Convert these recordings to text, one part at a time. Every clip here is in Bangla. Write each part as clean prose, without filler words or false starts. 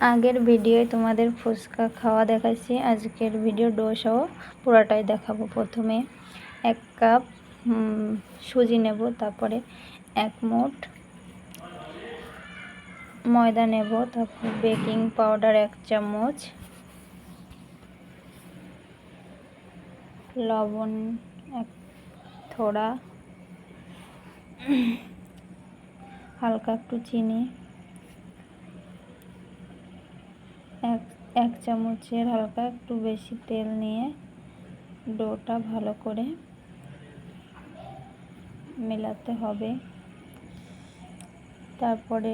আগের ভিডিওয় তোমাদের ফুচকা খাওয়া দেখাইছি, আজকের ভিডিও ডোসাও পুরোটাই দেখাবো। প্রথমে 1 কাপ সুজি নেব, তারপরে 1 মুঠ ময়দা নেব, তারপর বেকিং পাউডার 1 চামচ, লবণ थोड़ा, হালকা একটু চিনি, 1 চামচের হালকা একটু বেশি তেল নিয়ে ডোটা ভালো করে মেলাতে হবে। তারপরে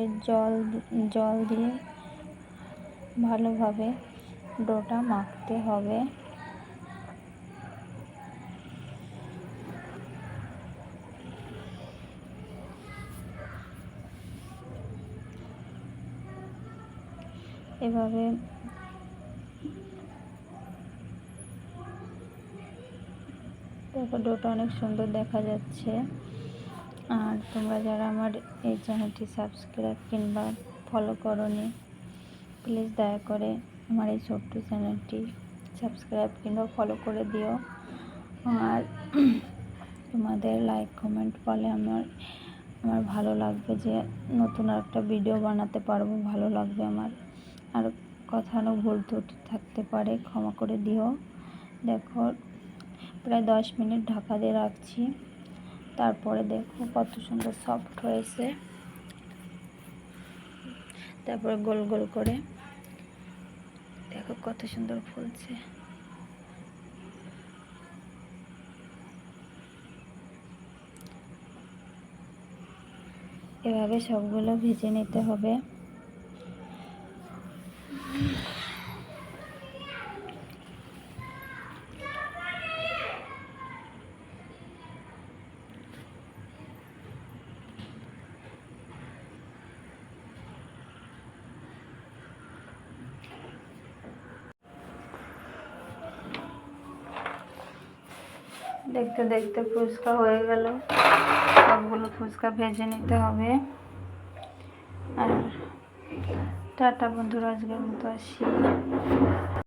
জল দিয়ে ভালোভাবে ডোটা মাখতে হবে। এভাবে দেখো ডোটা অনেক সুন্দর দেখা যাচ্ছে। আর তোমরা যারা আমার এই চ্যানেলটি সাবস্ক্রাইব কিংবা ফলো করোনি, প্লিজ দয়া করে আমার এই ছোট্ট চ্যানেলটি সাবস্ক্রাইব কিংবা ফলো করে দিও। আর তোমাদের লাইক কমেন্ট বলে আমার ভালো লাগবে, যে নতুন একটা ভিডিও বানাতে পারবো, ভালো লাগবে আমার। আর কথা ভুল ত্রুটি থাকতে পারে, ক্ষমা করে দিও। দেখো প্রায় 10 মিনিট ঢাকা দিয়ে রাখছি, তারপরে দেখো কত সুন্দর সফট হয়েছে। তারপরে গোল গোল করে দেখো কত সুন্দর ফুলছে। এভাবে সবগুলো ভেজে নিতে হবে। দেখতে দেখতে ফুচকা হয়ে গেল, সবগুলো ফুচকা ভেজে নিতে হবে। আর টাটা বন্ধুরা, আজকের মতো আসি।